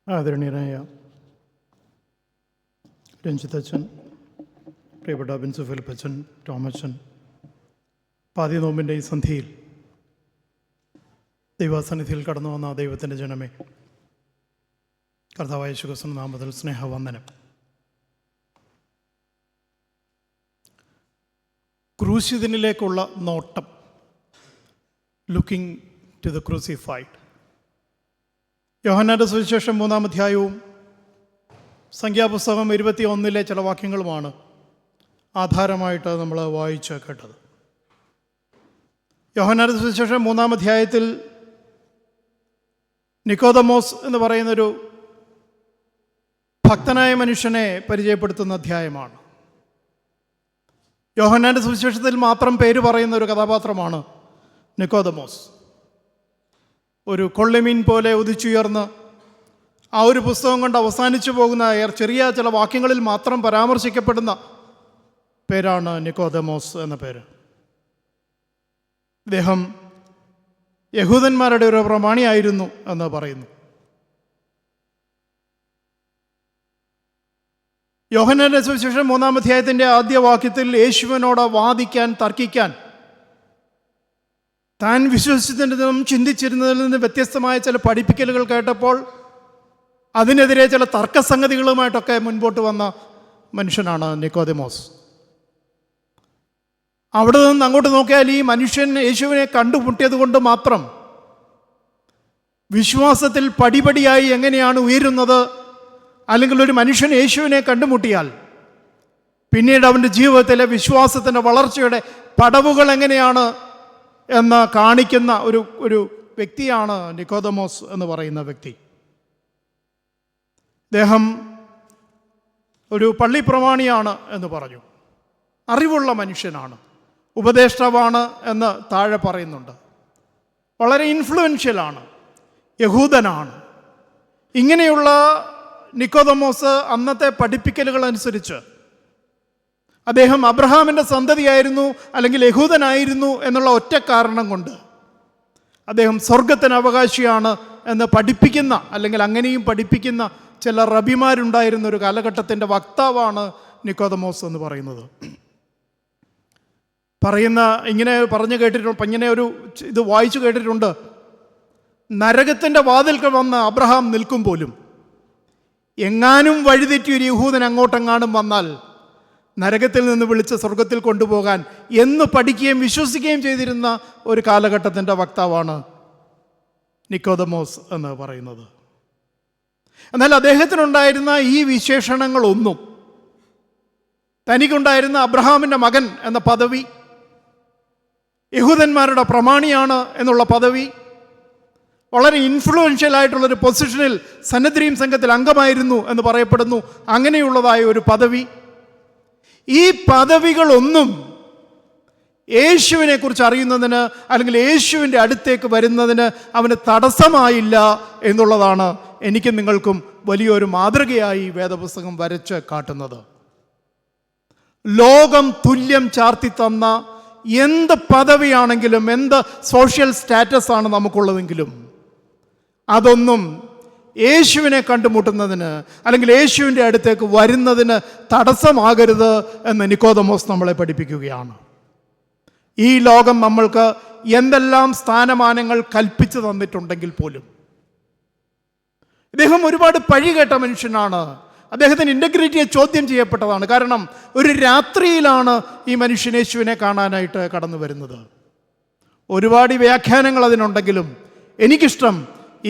ആദരണീയനായ രഞ്ജിത്തച്ഛൻ, പ്രിയപ്പെട്ട ബിൻസു ഫിലിപ്പച്ചൻ, ടോമച്ചൻ, പാതി നോമ്പിൻ്റെ ഈ സന്ധിയിൽ ദൈവസന്നിധിയിൽ കടന്നു വന്ന ദൈവത്തിൻ്റെ ജനമേ, കർത്താവായ യേശുക്രിസ്തുവിന്റെ നാമത്തിൽ സ്നേഹവന്ദനം. ക്രൂശിതനിലേക്കുള്ള നോട്ടം, ലുക്കിംഗ് ടു ദ ക്രൂസിഫൈഡ്. യോഹന്നാന്റെ സുവിശേഷം 3-ാം അധ്യായവും സംഖ്യാപുസ്തകം 21 ചില വാക്യങ്ങളുമാണ് ആധാരമായിട്ട് നമ്മൾ വായിച്ച് കേട്ടത്. യോഹന്നാന്റെ സുവിശേഷം 3-ാം അധ്യായത്തിൽ നിക്കോദമോസ് എന്ന് പറയുന്നൊരു ഭക്തനായ മനുഷ്യനെ പരിചയപ്പെടുത്തുന്ന അധ്യായമാണ്. യോഹന്നാന്റെ സുവിശേഷത്തിൽ മാത്രം പേര് പറയുന്ന ഒരു കഥാപാത്രമാണ് നിക്കോദമോസ്. ഒരു കൊള്ളിമീൻ പോലെ ഉദിച്ചുയർന്ന് ആ ഒരു പുസ്തകം കൊണ്ട് അവസാനിച്ചു പോകുന്ന ചെറിയ ചില വാക്യങ്ങളിൽ മാത്രം പരാമർശിക്കപ്പെടുന്ന പേരാണ് നിക്കോദമോസ് എന്ന പേര്. ഇദ്ദേഹം യഹൂദന്മാരുടെ ഒരു പ്രമാണിയായിരുന്നു എന്ന് പറയുന്നു. യോഹന്നാന്റെ സുവിശേഷം 3-ാം അധ്യായത്തിൻ്റെ ആദ്യ വാക്യത്തിൽ യേശുവിനോട് വാദിക്കാൻ, തർക്കിക്കാൻ, താൻ വിശ്വസിച്ചിരുന്നതും ചിന്തിച്ചിരുന്നതിൽ നിന്ന് വ്യത്യസ്തമായ ചില പഠിപ്പിക്കലുകൾ കേട്ടപ്പോൾ അതിനെതിരെ ചില തർക്കസംഗതികളുമായിട്ടൊക്കെ മുൻപോട്ട് വന്ന മനുഷ്യനാണ് നിക്കോദമോസ്. അവിടെ നിന്ന് അങ്ങോട്ട് നോക്കിയാൽ ഈ മനുഷ്യൻ യേശുവിനെ കണ്ടുമുട്ടിയത് കൊണ്ട് മാത്രം വിശ്വാസത്തിൽ പടിപടിയായി എങ്ങനെയാണ് ഉയരുന്നത്, അല്ലെങ്കിൽ ഒരു മനുഷ്യൻ യേശുവിനെ കണ്ടുമുട്ടിയാൽ പിന്നീട് അവൻ്റെ ജീവിതത്തിലെ വിശ്വാസത്തിൻ്റെ വളർച്ചയുടെ പടവുകൾ എങ്ങനെയാണ് എന്ന് കാണിക്കുന്ന ഒരു വ്യക്തിയാണ് നിക്കോദമോസ് എന്ന് പറയുന്ന വ്യക്തി. അദ്ദേഹം ഒരു പള്ളി പ്രമാണിയാണ് എന്ന് പറഞ്ഞു. അറിവുള്ള മനുഷ്യനാണ്, ഉപദേഷ്ടാവാണ് എന്ന് താഴെ പറയുന്നുണ്ട്. വളരെ ഇൻഫ്ലുവൻഷ്യലാണ്, യഹൂദനാണ്. ഇങ്ങനെയുള്ള നിക്കോദമോസ് അന്നത്തെ പഠിപ്പിക്കലുകൾ അനുസരിച്ച് അദ്ദേഹം അബ്രഹാമിൻ്റെ സന്തതിയായിരുന്നു, അല്ലെങ്കിൽ യഹൂദനായിരുന്നു എന്നുള്ള ഒറ്റ കാരണം കൊണ്ട് അദ്ദേഹം സ്വർഗത്തിന് അവകാശിയാണ് എന്ന് പഠിപ്പിക്കുന്ന, അല്ലെങ്കിൽ അങ്ങനെയും പഠിപ്പിക്കുന്ന ചില റബിമാരുണ്ടായിരുന്ന ഒരു കാലഘട്ടത്തിൻ്റെ വക്താവാണ് നിക്കോദമോസ് എന്ന് പറയുന്നത്. ഇങ്ങനെ പറഞ്ഞു കേട്ടിട്ടുണ്ട്, ഇങ്ങനെ ഒരു ഇത് വായിച്ചു കേട്ടിട്ടുണ്ട്. നരകത്തിൻ്റെ വാതിൽക്ക് വന്ന് അബ്രഹാം നിൽക്കും പോലും എങ്ങാനും വഴിതെറ്റി ഒരു യഹൂദൻ അങ്ങോട്ടെങ്ങാനും വന്നാൽ നരകത്തിൽ നിന്ന് വിളിച്ച് സ്വർഗത്തിൽ കൊണ്ടുപോകാൻ എന്ന് പഠിക്കുകയും വിശ്വസിക്കുകയും ചെയ്തിരുന്ന ഒരു കാലഘട്ടത്തിൻ്റെ വക്താവാണ് നിക്കോദമോസ് എന്ന് പറയുന്നത്. എന്നാൽ അദ്ദേഹത്തിനുണ്ടായിരുന്ന ഈ വിശേഷണങ്ങളൊന്നും, തനിക്കുണ്ടായിരുന്ന അബ്രഹാമിൻ്റെ മകൻ എന്ന പദവി, യഹൂദന്മാരുടെ പ്രമാണിയാണ് എന്നുള്ള പദവി, വളരെ ഇൻഫ്ലുവൻഷ്യൽ ആയിട്ടുള്ളൊരു പൊസിഷനിൽ സന്നദ്രീം സംഘത്തിൽ അംഗമായിരുന്നു എന്ന് പറയപ്പെടുന്നു, അങ്ങനെയുള്ളതായ ഒരു പദവി, ഈ പദവികളൊന്നും യേശുവിനെ കുറിച്ച് അറിയുന്നതിന്, അല്ലെങ്കിൽ യേശുവിൻ്റെ അടുത്തേക്ക് വരുന്നതിന് അവന് തടസ്സമായില്ല എന്നുള്ളതാണ് എനിക്കും നിങ്ങൾക്കും വലിയൊരു മാതൃകയായി വേദപുസ്തകം വരച്ച് കാട്ടുന്നത്. ലോകം തുല്യം ചാർത്തി തന്ന എന്ത് പദവിയാണെങ്കിലും, എന്ത് സോഷ്യൽ സ്റ്റാറ്റസ് ആണ് നമുക്കുള്ളതെങ്കിലും, അതൊന്നും യേശുവിനെ കണ്ടുമുട്ടുന്നതിന്, അല്ലെങ്കിൽ യേശുവിൻ്റെ അടുത്തേക്ക് വരുന്നതിന് തടസ്സമാകരുത് എന്ന് നിക്കോദമോസ് നമ്മളെ പഠിപ്പിക്കുകയാണ്. ഈ ലോകം നമ്മൾക്ക് എന്തെല്ലാം സ്ഥാനമാനങ്ങൾ കൽപ്പിച്ചു തന്നിട്ടുണ്ടെങ്കിൽ പോലും ഇദ്ദേഹം ഒരുപാട് പഴി കേട്ട മനുഷ്യനാണ്. അദ്ദേഹത്തിന് ഇൻ്റഗ്രിറ്റിയെ ചോദ്യം ചെയ്യപ്പെട്ടതാണ്. കാരണം ഒരു രാത്രിയിലാണ് ഈ മനുഷ്യൻ യേശുവിനെ കാണാനായിട്ട് കടന്നു വരുന്നത്. ഒരുപാട് വ്യാഖ്യാനങ്ങൾ അതിനുണ്ടെങ്കിലും എനിക്കിഷ്ടം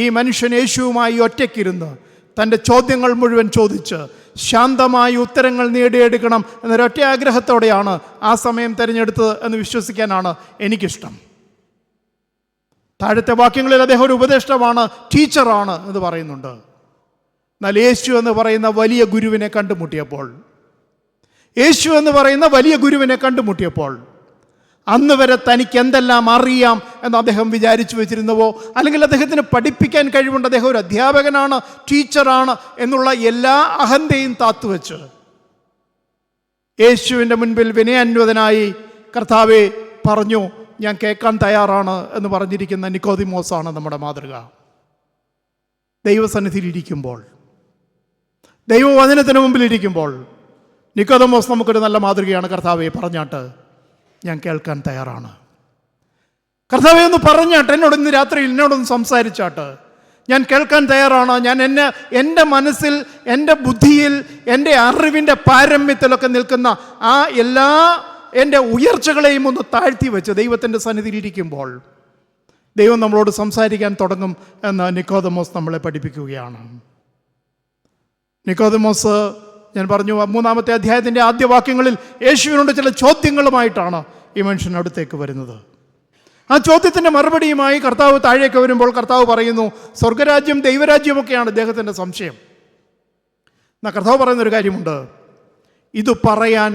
ഈ മനുഷ്യൻ യേശുവുമായി ഒറ്റയ്ക്കിരുന്ന് തൻ്റെ ചോദ്യങ്ങൾ മുഴുവൻ ചോദിച്ച് ശാന്തമായി ഉത്തരങ്ങൾ നേടിയെടുക്കണം എന്നൊരൊറ്റ ആഗ്രഹത്തോടെയാണ് ആ സമയം തിരഞ്ഞെടുത്തത് എന്ന് വിശ്വസിക്കാനാണ് എനിക്കിഷ്ടം. താഴത്തെ വാക്യങ്ങളിൽ അദ്ദേഹം ഒരു ഉപദേഷ്ടാവാണ്, ടീച്ചറാണ് എന്ന് പറയുന്നുണ്ട്. എന്നാൽ യേശു എന്ന് പറയുന്ന വലിയ ഗുരുവിനെ കണ്ടുമുട്ടിയപ്പോൾ അന്ന് വരെ തനിക്ക് എന്തെല്ലാം അറിയാം എന്ന് അദ്ദേഹം വിചാരിച്ചു വെച്ചിരുന്നുവോ, അല്ലെങ്കിൽ അദ്ദേഹത്തിന് പഠിപ്പിക്കാൻ കഴിവുണ്ട്, അദ്ദേഹം ഒരു അധ്യാപകനാണ്, ടീച്ചറാണ് എന്നുള്ള എല്ലാ അഹന്തയും താത്തുവെച്ച് യേശുവിൻ്റെ മുൻപിൽ വിനയാന്വതനായി കർത്താവെ പറഞ്ഞു, ഞാൻ കേൾക്കാൻ തയ്യാറാണ് എന്ന് പറഞ്ഞിരിക്കുന്ന നിക്കോദിമോസാണ് നമ്മുടെ മാതൃക. ദൈവസന്നിധിയിലിരിക്കുമ്പോൾ, ദൈവവചനത്തിന് മുമ്പിലിരിക്കുമ്പോൾ നിക്കോദെമോസ് നമുക്കൊരു നല്ല മാതൃകയാണ്. കർത്താവെ പറഞ്ഞാട്ട് ഞാൻ കേൾക്കാൻ തയ്യാറാണ്. കർത്താവെ ഒന്ന് പറഞ്ഞാട്ട്, ഇന്ന് രാത്രിയിൽ എന്നോടൊന്ന് സംസാരിച്ചാട്ട് ഞാൻ കേൾക്കാൻ തയ്യാറാണ്. ഞാൻ എൻ്റെ മനസ്സിൽ, എൻ്റെ ബുദ്ധിയിൽ, എൻ്റെ അറിവിൻ്റെ പാരമ്യത്തിലൊക്കെ നിൽക്കുന്ന ആ എല്ലാ എൻ്റെ ഉയർച്ചകളെയും ഒന്ന് താഴ്ത്തി വെച്ച് ദൈവത്തിൻ്റെ സന്നിധിയിലിരിക്കുമ്പോൾ ദൈവം നമ്മളോട് സംസാരിക്കാൻ തുടങ്ങും എന്ന് നിക്കോദെമോസ് നമ്മളെ പഠിപ്പിക്കുകയാണ്. നിക്കോദെമോസ്, ഞാൻ പറഞ്ഞു, 3-ാമത്തെ അധ്യായത്തിൻ്റെ ആദ്യ വാക്യങ്ങളിൽ യേശുവിനോട് ചില ചോദ്യങ്ങളുമായിട്ടാണ് ഈ മനുഷ്യനടുത്തേക്ക് വരുന്നത്. ആ ചോദ്യത്തിൻ്റെ മറുപടിയുമായി കർത്താവ് താഴേക്ക് വരുമ്പോൾ കർത്താവ് പറയുന്നു, സ്വർഗരാജ്യം ദൈവരാജ്യമൊക്കെയാണ് ഇദ്ദേഹത്തിൻ്റെ സംശയം. എന്നാൽ കർത്താവ് പറയുന്നൊരു കാര്യമുണ്ട്, ഇത് പറയാൻ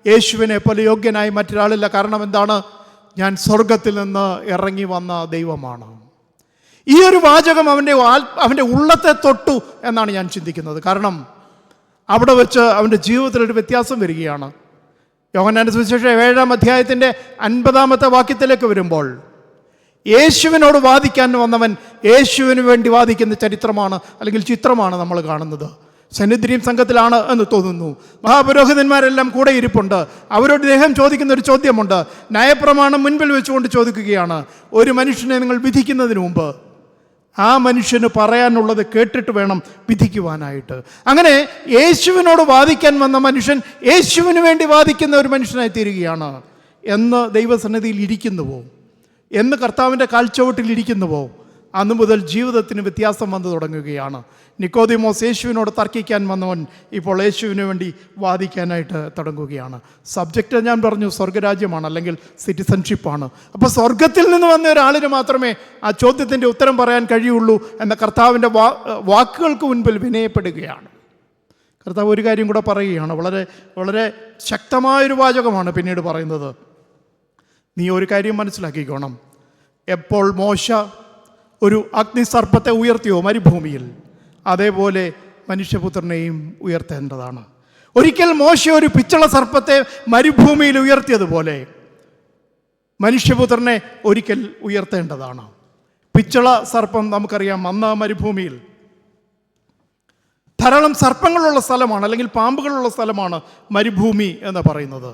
യേശുവിനെ പോലെ യോഗ്യനായി മറ്റൊരാളില്ല. കാരണം എന്താണ്? ഞാൻ സ്വർഗത്തിൽ നിന്ന് ഇറങ്ങി വന്ന ദൈവമാണ്. ഈ ഒരു വാചകം അവൻ്റെ ഉള്ളത്തെ തൊട്ടു എന്നാണ് ഞാൻ ചിന്തിക്കുന്നത്. കാരണം അവിടെ വെച്ച് അവൻ്റെ ജീവിതത്തിലൊരു വ്യത്യാസം വരികയാണ്. യോഹന്നാന്റെ സുവിശേഷം 7-ാം അധ്യായത്തിൻ്റെ 50-ാമത്തെ വാക്യത്തിലേക്ക് വരുമ്പോൾ യേശുവിനോട് വാദിക്കാൻ വന്നവൻ യേശുവിന് വേണ്ടി വാദിക്കുന്ന ചരിത്രമാണ്, അല്ലെങ്കിൽ ചിത്രമാണ് നമ്മൾ കാണുന്നത്. സന്നിധിയും സംഘത്തിലാണ് എന്ന് തോന്നുന്നു. മഹാപുരോഹിതന്മാരെല്ലാം കൂടെ ഇരിപ്പുണ്ട്. അവരോട് ഇദ്ദേഹം ചോദിക്കുന്ന ഒരു ചോദ്യമുണ്ട്. ന്യായപ്രമാണം മുൻപിൽ വെച്ചുകൊണ്ട് ചോദിക്കുകയാണ്, ഒരു മനുഷ്യനെ നിങ്ങൾ വിധിക്കുന്നതിന് മുമ്പ് ആ മനുഷ്യന് പറയാനുള്ളത് കേട്ടിട്ട് വേണം വിധിക്കുവാനായിട്ട്. അങ്ങനെ യേശുവിനോട് വാദിക്കാൻ വന്ന മനുഷ്യൻ യേശുവിന് വേണ്ടി വാദിക്കുന്ന ഒരു മനുഷ്യനായി തീരുകയാണ്. എന്ന് ദൈവസന്നിധിയിൽ ഇരിക്കുന്നുവോ, എന്ന് കർത്താവിൻ്റെ കാൽച്ചുവട്ടിൽ ഇരിക്കുന്നുവോ, അന്നു മുതൽ ജീവിതത്തിന് വ്യത്യാസം വന്നു തുടങ്ങുകയാണ്. നിക്കോദെമോസ് യേശുവിനോട് തർക്കിക്കാൻ വന്നവൻ ഇപ്പോൾ യേശുവിന് വേണ്ടി വാദിക്കാനായിട്ട് തുടങ്ങുകയാണ്. സബ്ജക്റ്റ് ഞാൻ പറഞ്ഞു സ്വർഗരാജ്യമാണ്, അല്ലെങ്കിൽ സിറ്റിസൺഷിപ്പാണ്. അപ്പോൾ സ്വർഗത്തിൽ നിന്ന് വന്ന ഒരാളിന് മാത്രമേ ആ ചോദ്യത്തിൻ്റെ ഉത്തരം പറയാൻ കഴിയുള്ളൂ എന്ന കർത്താവിൻ്റെ വാക്കുകൾക്ക് മുൻപിൽ വിനയപ്പെടുകയാണ്. കർത്താവ് ഒരു കാര്യം കൂടെ പറയുകയാണ്. വളരെ വളരെ ശക്തമായൊരു വാചകമാണ് പിന്നീട് പറയുന്നത്. നീ ഒരു കാര്യം മനസ്സിലാക്കിക്കോണം, എപ്പോൾ മോശ ഒരു അഗ്നിസർപ്പത്തെ ഉയർത്തിയോ മരുഭൂമിയിൽ, അതേപോലെ മനുഷ്യപുത്രനെയും ഉയർത്തേണ്ടതാണ്. ഒരിക്കൽ മോശ ഒരു പിച്ചള സർപ്പത്തെ മരുഭൂമിയിൽ ഉയർത്തിയതുപോലെ മനുഷ്യപുത്രനെ ഒരിക്കൽ ഉയർത്തേണ്ടതാണ്. പിച്ചള സർപ്പം നമുക്കറിയാം, അന്ന് മരുഭൂമിയിൽ ധാരാളം സർപ്പങ്ങളുള്ള സ്ഥലമാണ്, അല്ലെങ്കിൽ പാമ്പുകളുള്ള സ്ഥലമാണ് മരുഭൂമി എന്ന് പറയുന്നത്.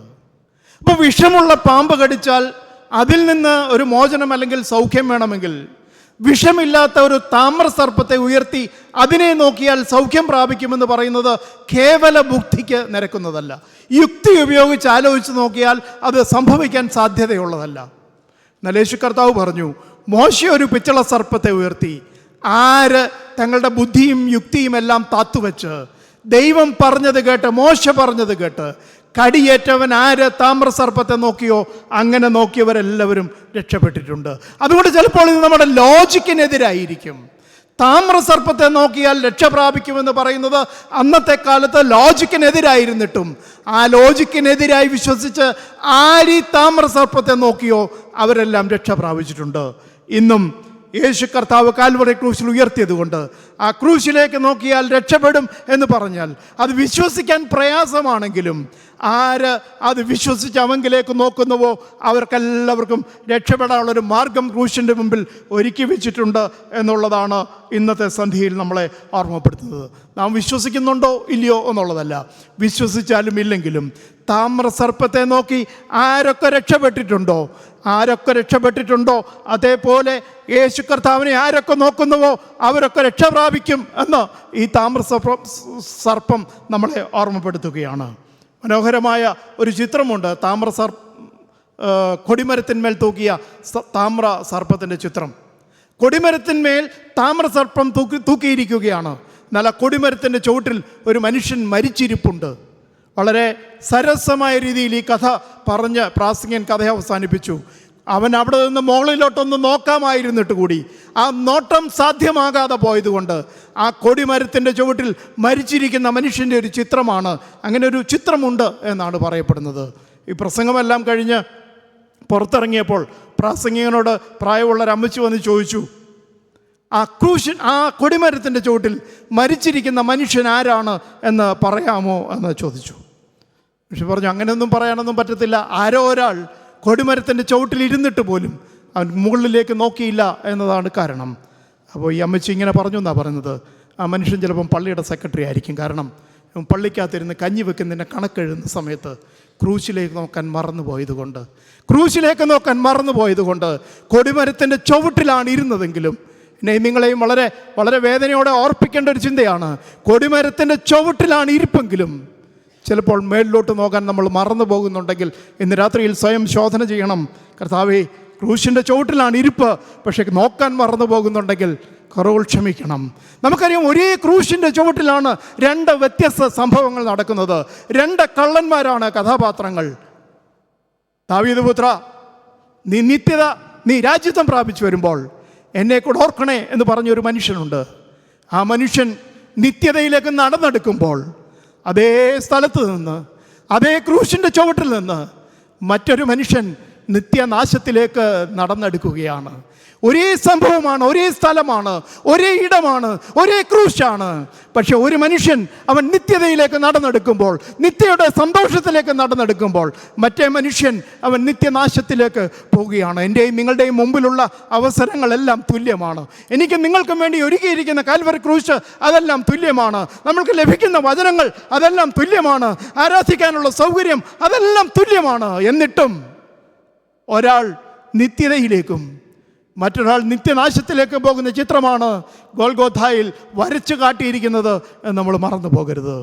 അപ്പോൾ വിഷമുള്ള പാമ്പ് കടിച്ചാൽ അതിൽ നിന്ന് ഒരു മോചനം അല്ലെങ്കിൽ സൗഖ്യം വേണമെങ്കിൽ വിഷമില്ലാത്ത ഒരു താമ്രസർപ്പത്തെ ഉയർത്തി അതിനെ നോക്കിയാൽ സൗഖ്യം പ്രാപിക്കുമെന്ന് പറയുന്നത് കേവല ബുദ്ധിക്ക് നിരക്കുന്നതല്ല. യുക്തി ഉപയോഗിച്ച് ആലോചിച്ച് നോക്കിയാൽ അത് സംഭവിക്കാൻ സാധ്യതയുള്ളതല്ല. എന്നാൽ യേശു കർത്താവ് പറഞ്ഞു, മോശ ഒരു പിച്ചള സർപ്പത്തെ ഉയർത്തി. ആര് തങ്ങളുടെ ബുദ്ധിയും യുക്തിയും എല്ലാം താത്തുവെച്ച് ദൈവം പറഞ്ഞത് കേട്ട്, മോശ പറഞ്ഞത് കേട്ട് കടിയേറ്റവൻ ആര് താമ്രസർപ്പത്തെ നോക്കിയോ അങ്ങനെ നോക്കിയവരെല്ലാവരും രക്ഷപ്പെട്ടിട്ടുണ്ട്. അതുകൊണ്ട് ചിലപ്പോൾ ഇത് നമ്മുടെ ലോജിക്കിനെതിരായിരിക്കും. താമ്രസർപ്പത്തെ നോക്കിയാൽ രക്ഷ പ്രാപിക്കുമെന്ന് പറയുന്നത് അന്നത്തെ കാലത്ത് ലോജിക്കിനെതിരായിരുന്നിട്ടും ആ ലോജിക്കിനെതിരായി വിശ്വസിച്ച് ആര് ഈ താമ്രസർപ്പത്തെ നോക്കിയോ അവരെല്ലാം രക്ഷ പ്രാപിച്ചിട്ടുണ്ട്. ഇന്നും യേശു കർത്താവ് കാൽവറി ക്രൂശിൽ ഉയർത്തിയതുകൊണ്ട് ആ ക്രൂശിലേക്ക് നോക്കിയാൽ രക്ഷപ്പെടും എന്ന് പറഞ്ഞാൽ അത് വിശ്വസിക്കാൻ പ്രയാസമാണെങ്കിലും ആര് അത് വിശ്വസിച്ച് അവങ്കിലേക്ക് നോക്കുന്നുവോ അവർക്കെല്ലാവർക്കും രക്ഷപ്പെടാനുള്ളൊരു മാർഗം ക്രൂശിൻ്റെ മുമ്പിൽ ഒരുക്കി വെച്ചിട്ടുണ്ട് എന്നുള്ളതാണ് ഇന്നത്തെ സന്ധ്യയിൽ നമ്മളെ ഓർമ്മപ്പെടുത്തുന്നത്. നാം വിശ്വസിക്കുന്നുണ്ടോ ഇല്ലയോ എന്നുള്ളതല്ല, വിശ്വസിച്ചാലും ഇല്ലെങ്കിലും താമ്രസർപ്പത്തെ നോക്കി ആരൊക്കെ രക്ഷപ്പെട്ടിട്ടുണ്ടോ അതേപോലെ യേശു കർത്താവിനെ ആരൊക്കെ നോക്കുന്നുവോ അവരൊക്കെ രക്ഷ പ്രാപിക്കും എന്ന് ഈ താമ്രസർപ്പം നമ്മളെ ഓർമ്മപ്പെടുത്തുകയാണ്. മനോഹരമായ ഒരു ചിത്രമുണ്ട്, കൊടിമരത്തിന്മേൽ തൂക്കിയ താമ്ര സർപ്പത്തിൻ്റെ ചിത്രം. കൊടിമരത്തിന്മേൽ താമ്രസർപ്പം തൂക്കിയിരിക്കുകയാണ്. എന്നാൽ ആ കൊടിമരത്തിൻ്റെ ചുവട്ടിൽ ഒരു മനുഷ്യൻ മരിച്ചിരിപ്പുണ്ട്. വളരെ സരസമായ രീതിയിൽ ഈ കഥ പറഞ്ഞ് പ്രാസംഗികൻ കഥ അവസാനിപ്പിച്ചു. അവൻ അവിടെ നിന്ന് മുകളിലോട്ടൊന്ന് നോക്കാമായിരുന്നിട്ട് കൂടി ആ നോട്ടം സാധ്യമാകാതെ പോയതുകൊണ്ട് ആ കൊടിമരത്തിൻ്റെ ചുവട്ടിൽ മരിച്ചിരിക്കുന്ന മനുഷ്യൻ്റെ ഒരു ചിത്രമാണ്, അങ്ങനെ ഒരു ചിത്രമുണ്ട് എന്നാണ് പറയപ്പെടുന്നത്. ഈ പ്രസംഗമെല്ലാം കഴിഞ്ഞ് പുറത്തിറങ്ങിയപ്പോൾ പ്രാസംഗികനോട് പ്രായമുള്ളൊരു അമ്മച്ചി വന്ന് ചോദിച്ചു, ആ കൊടിമരത്തിൻ്റെ ചുവട്ടിൽ മരിച്ചിരിക്കുന്ന മനുഷ്യൻ ആരാണ് എന്ന് പറയാമോ എന്ന് ചോദിച്ചു. പക്ഷെ പറഞ്ഞു, അങ്ങനെയൊന്നും പറയാനൊന്നും പറ്റത്തില്ല. ആരോ ഒരാൾ കൊടിമരത്തിൻ്റെ ചുവട്ടിൽ ഇരുന്നിട്ട് പോലും അവൻ മുകളിലേക്ക് നോക്കിയില്ല എന്നതാണ് കാരണം. അപ്പോൾ ഈ അമ്മച്ചി ഇങ്ങനെ പറഞ്ഞു എന്നാണ് പറയുന്നത്, ആ മനുഷ്യൻ ചിലപ്പം പള്ളിയുടെ സെക്രട്ടറി ആയിരിക്കും. കാരണം പള്ളിക്കകത്തിരുന്ന് കഞ്ഞി വെക്കുന്നതിൻ്റെ കണക്കെഴുതുന്ന സമയത്ത് ക്രൂശിലേക്ക് നോക്കാൻ മറന്നുപോയതുകൊണ്ട് കൊടിമരത്തിൻ്റെ ചുവട്ടിലാണ് ഇരുന്നതെങ്കിലും, എന്നെ നിങ്ങളെയും വളരെ വളരെ വേദനയോടെ ഓർപ്പിക്കേണ്ട ഒരു ചിന്തയാണ്. കൊടിമരത്തിൻ്റെ ചുവട്ടിലാണ് ഇരിപ്പെങ്കിലും ചിലപ്പോൾ മേളിലോട്ട് നോക്കാൻ നമ്മൾ മറന്നു പോകുന്നുണ്ടെങ്കിൽ ഇന്ന് രാത്രിയിൽ സ്വയം ശോധന ചെയ്യണം. കർത്താവേ, ക്രൂശിൻ്റെ ചുവട്ടിലാണ് ഇരിപ്പ്, പക്ഷേ നോക്കാൻ മറന്നു പോകുന്നുണ്ടെങ്കിൽ കുറവുകൾ ക്ഷമിക്കണം. നമുക്കറിയാം, ഒരേ ക്രൂശിൻ്റെ ചുവട്ടിലാണ് രണ്ട് വ്യത്യസ്ത സംഭവങ്ങൾ നടക്കുന്നത്. രണ്ട് കള്ളന്മാരാണ് കഥാപാത്രങ്ങൾ. ദാവീദ് പുത്ര, നീ നിത്യത, നീ രാജ്യത്വം പ്രാപിച്ചു വരുമ്പോൾ എന്നെ കൂടെ ഓർക്കണേ എന്ന് പറഞ്ഞൊരു മനുഷ്യനുണ്ട്. ആ മനുഷ്യൻ നിത്യതയിലേക്ക് നടന്നെടുക്കുമ്പോൾ അതേ സ്ഥലത്ത് നിന്ന്, അതേ ക്രൂശിൻ്റെ ചുവട്ടിൽ നിന്ന് മറ്റൊരു മനുഷ്യൻ നിത്യനാശത്തിലേക്ക് നടന്നെടുക്കുകയാണ്. ഒരേ സംഭവമാണ്, ഒരേ സ്ഥലമാണ്, ഒരേ ഇടമാണ്, ഒരേ ക്രൂശാണ്. പക്ഷെ ഒരു മനുഷ്യൻ അവൻ നിത്യതയിലേക്ക് നടന്നെടുക്കുമ്പോൾ, നിത്യയുടെ സന്തോഷത്തിലേക്ക് നടന്നെടുക്കുമ്പോൾ, മറ്റേ മനുഷ്യൻ അവൻ നിത്യനാശത്തിലേക്ക് പോവുകയാണ്. എൻ്റെയും നിങ്ങളുടെയും മുമ്പിലുള്ള അവസരങ്ങളെല്ലാം തുല്യമാണ്. എനിക്ക് നിങ്ങൾക്കും വേണ്ടി ഒരുക്കിയിരിക്കുന്ന കാൽവറി ക്രൂശ് അതെല്ലാം തുല്യമാണ്. നമ്മൾക്ക് ലഭിക്കുന്ന വചനങ്ങൾ അതെല്ലാം തുല്യമാണ്. ആരാധിക്കാനുള്ള സൗകര്യം അതെല്ലാം തുല്യമാണ്. എന്നിട്ടും ഒരാൾ നിത്യതയിലേക്കും മറ്റൊരാൾ നിത്യനാശത്തിലേക്ക് പോകുന്ന ചിത്രമാണ് ഗോൽഗോഥായിൽ വരച്ചു കാട്ടിയിരിക്കുന്നത് എന്ന് നമ്മൾ മറന്നു പോകരുത്.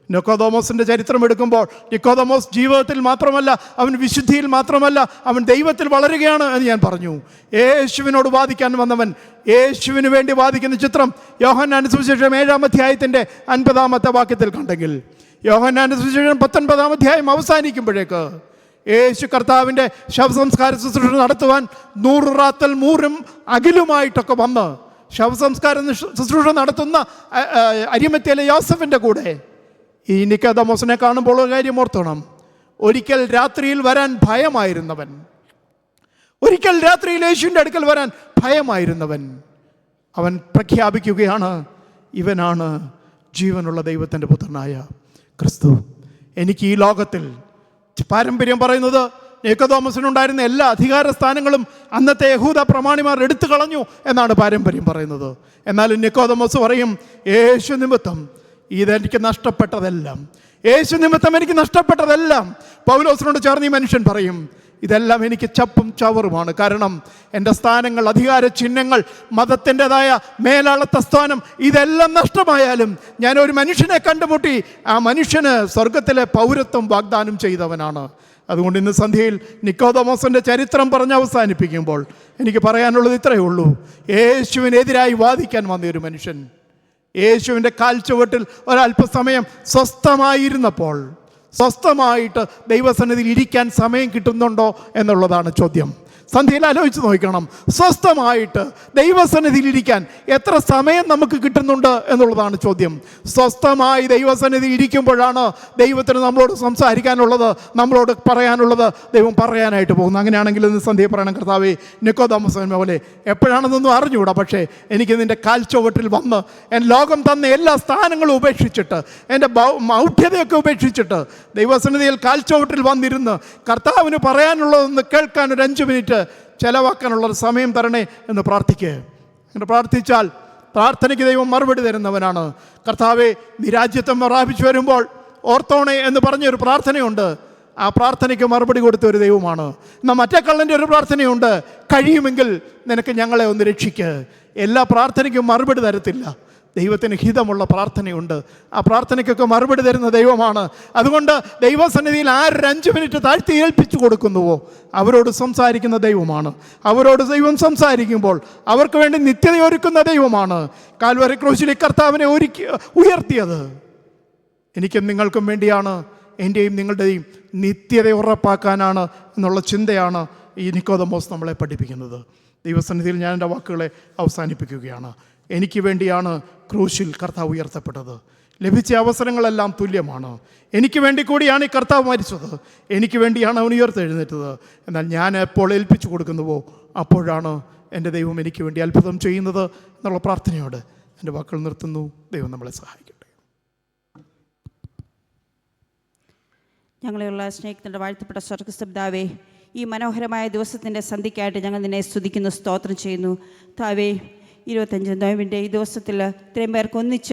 നിക്കോദോമോസിൻ്റെ ചരിത്രം എടുക്കുമ്പോൾ നിക്കോദോമോസ് ജീവിതത്തിൽ മാത്രമല്ല, അവൻ വിശുദ്ധിയിൽ മാത്രമല്ല, അവൻ ദൈവത്തിൽ വളരുകയാണ് എന്ന് ഞാൻ പറഞ്ഞു. യേശുവിനോട് വാദിക്കാൻ വന്നവൻ യേശുവിന് വേണ്ടി വാദിക്കുന്ന ചിത്രം യോഹന്നാന്റെ സുവിശേഷം 7-ാം അധ്യായത്തിൻ്റെ 50-ാമത്തെ വാക്യത്തിൽ കണ്ടെങ്കിൽ, യോഹന്നാന്റെ സുവിശേഷം 19-ാം അധ്യായം അവസാനിക്കുമ്പോഴേക്ക് യേശു കർത്താവിൻ്റെ ശവസംസ്കാര ശുശ്രൂഷ നടത്തുവാൻ 100 റാത്തൽ മൂറും അകിലുമായിട്ടൊക്കെ വന്ന് ശവസംസ്കാര ശുശ്രൂഷ നടത്തുന്ന അരിമത്യയിലെ യോസഫിൻ്റെ കൂടെ ഈ നിക്കോദെമോസിനെ കാണുമ്പോൾ ഒരു കാര്യം ഓർത്തോണം. ഒരിക്കൽ രാത്രിയിൽ വരാൻ ഭയമായിരുന്നവൻ, ഒരിക്കൽ രാത്രിയിൽ യേശുവിൻ്റെ അടുക്കൽ വരാൻ ഭയമായിരുന്നവൻ, അവൻ പ്രഖ്യാപിക്കുകയാണ്, ഇവനാണ് ജീവനുള്ള ദൈവത്തിൻ്റെ പുത്രനായ ക്രിസ്തു. എനിക്ക് ഈ ലോകത്തിൽ പാരമ്പര്യം പറയുന്നത് നിക്കോദെമോസിനുണ്ടായിരുന്ന എല്ലാ അധികാര സ്ഥാനങ്ങളും അന്നത്തെ യഹൂദ പ്രമാണിമാർ എടുത്തു കളഞ്ഞു എന്നാണ് പാരമ്പര്യം പറയുന്നത്. എന്നാലും നിക്കോദെമോസ് പറയും, യേശു നിമിത്തം ഇതെനിക്ക് നഷ്ടപ്പെട്ടതെല്ലാം, യേശു നിമിത്തം എനിക്ക് നഷ്ടപ്പെട്ടതെല്ലാം. പൗലോസിനോട് ചേർന്ന് ഈ മനുഷ്യൻ പറയും, ഇതെല്ലാം എനിക്ക് ചപ്പും ചവറുമാണ്. കാരണം എൻ്റെ സ്ഥാനങ്ങൾ, അധികാര ചിഹ്നങ്ങൾ, മതത്തിൻ്റെതായ മേലാളത്ത സ്ഥാനം, ഇതെല്ലാം നഷ്ടമായാലും ഞാൻ ഒരു മനുഷ്യനെ കണ്ടുമുട്ടി, ആ മനുഷ്യന് സ്വർഗത്തിലെ പൗരത്വം വാഗ്ദാനം ചെയ്തവനാണ്. അതുകൊണ്ട് ഇന്ന് സന്ധ്യയിൽ നിക്കോദെമോസിൻ്റെ ചരിത്രം പറഞ്ഞ് അവസാനിപ്പിക്കുമ്പോൾ എനിക്ക് പറയാനുള്ളത് ഇത്രയേ ഉള്ളൂ. യേശുവിനെതിരായി വാദിക്കാൻ വന്ന ഒരു മനുഷ്യൻ യേശുവിൻ്റെ കാൽച്ചുവട്ടിൽ ഒരല്പസമയം സ്വസ്ഥമായിരുന്നപ്പോൾ, സ്വസ്ഥമായിട്ട് ദൈവസന്നിധിയിൽ ഇരിക്കാൻ സമയം കിട്ടുന്നുണ്ടോ എന്നുള്ളതാണ് ചോദ്യം. സന്ധ്യയിൽ ആലോചിച്ച് നോക്കണം. സ്വസ്ഥമായിട്ട് ദൈവസന്നിധിയിൽ ഇരിക്കാൻ എത്ര സമയം നമുക്ക് കിട്ടുന്നുണ്ട് എന്നുള്ളതാണ് ചോദ്യം. സ്വസ്ഥമായി ദൈവസന്നിധിയിൽ ഇരിക്കുമ്പോഴാണ് ദൈവത്തിന് നമ്മളോട് സംസാരിക്കാനുള്ളത്, നമ്മളോട് പറയാനുള്ളത് ദൈവം പറയാനായിട്ട് പോകുന്നു. അങ്ങനെയാണെങ്കിൽ ഇന്ന് സന്ധ്യ പറയണം, കർത്താവേ, നിക്കോദെമോസിനെ പോലെ എപ്പോഴാണെന്നൊന്നും അറിഞ്ഞുകൂടാ, പക്ഷേ എനിക്ക് നിൻ്റെ കാൽച്ചുവട്ടിൽ വന്ന് ലോകം തന്ന എല്ലാ സ്ഥാനങ്ങളും ഉപേക്ഷിച്ചിട്ട്, എൻ്റെ മൗഢ്യതയൊക്കെ ഉപേക്ഷിച്ചിട്ട് ദൈവസന്നിധിയിൽ കാൽച്ചുവട്ടിൽ വന്നിരുന്ന് കർത്താവിന് പറയാനുള്ളതെന്ന് കേൾക്കാൻ ഒരു 5 മിനിറ്റ് ചെലവാക്കാനുള്ളൊരു സമയം തരണേ എന്ന് പ്രാർത്ഥിക്കുക. അങ്ങനെ പ്രാർത്ഥിച്ചാൽ പ്രാർത്ഥനയ്ക്ക് ദൈവം മറുപടി തരുന്നവനാണ്. കർത്താവേ, നീ രാജ്യത്വം പ്രാപിച്ചു വരുമ്പോൾ ഓർത്തോണേ എന്ന് പറഞ്ഞൊരു പ്രാർത്ഥനയുണ്ട്. ആ പ്രാർത്ഥനയ്ക്ക് മറുപടി കൊടുത്ത ഒരു ദൈവമാണ്. എന്നാൽ മറ്റേ കള്ളൻ്റെ ഒരു പ്രാർത്ഥനയുണ്ട്, കഴിയുമെങ്കിൽ നിനക്ക് ഞങ്ങളെ ഒന്ന് രക്ഷിക്ക്. എല്ലാ പ്രാർത്ഥനയ്ക്കും മറുപടി തരത്തില്ല. ദൈവത്തിന് ഹിതമുള്ള പ്രാർത്ഥനയുണ്ട്. ആ പ്രാർത്ഥനയ്ക്കൊക്കെ മറുപടി തരുന്ന ദൈവമാണ്. അതുകൊണ്ട് ദൈവസന്നിധിയിൽ 5 മിനിറ്റ് താഴ്ത്തി ഏൽപ്പിച്ചു കൊടുക്കുന്നുവോ അവരോട് സംസാരിക്കുന്ന ദൈവമാണ്. അവരോട് ദൈവം സംസാരിക്കുമ്പോൾ അവർക്ക് വേണ്ടി നിത്യത ഒരുക്കുന്ന ദൈവമാണ്. കാൽവറി ക്രൂശിൽ കർത്താവിനെ ഉയർത്തിയത് എനിക്കും നിങ്ങൾക്കും വേണ്ടിയാണ്, എൻ്റെയും നിങ്ങളുടെയും നിത്യത ഉറപ്പാക്കാനാണ് എന്നുള്ള ചിന്തയാണ് ഈ നിക്കോദെമോസ് നമ്മളെ പഠിപ്പിക്കുന്നത്. ദൈവസന്നിധിയിൽ ഞാൻ എൻ്റെ വാക്കുകളെ അവസാനിപ്പിക്കുകയാണ്. എനിക്ക് വേണ്ടിയാണ് ക്രൂശിൽ കർത്താവ് ഉയർത്തപ്പെട്ടത്. ലഭിച്ച അവസരങ്ങളെല്ലാം തുല്യമാണ്. എനിക്ക് വേണ്ടി കൂടിയാണ് ഈ കർത്താവ് മരിച്ചത്. എനിക്ക് വേണ്ടിയാണ് അവൻ ഉയർത്തെഴുന്നേറ്റത്. എന്നാൽ ഞാൻ എപ്പോൾ ഏൽപ്പിച്ചു കൊടുക്കുന്നുവോ അപ്പോഴാണ് എൻ്റെ ദൈവം എനിക്ക് വേണ്ടി അത്ഭുതം ചെയ്യുന്നത് എന്നുള്ള പ്രാർത്ഥനയോട് എൻ്റെ വാക്കുകൾ നിർത്തുന്നു. ദൈവം നമ്മളെ സഹായിക്കട്ടെ. ഞങ്ങളെയുള്ള സ്നേഹിതന്റെ വാഴ്ത്തപ്പെട്ട സ്വർഗ്ഗസ്ഥപിതാവേ, ഈ മനോഹരമായ ദിവസത്തിൻ്റെ സന്ധിക്കായിട്ട് ഞങ്ങൾ നിന്നെ സ്തുതിക്കുന്നു, സ്തോത്രം ചെയ്യുന്നു. താവേ, 25 നോയമ്പിൻ്റെ ഈ ദിവസത്തിൽ ഇത്രയും പേർക്ക് ഒന്നിച്ച്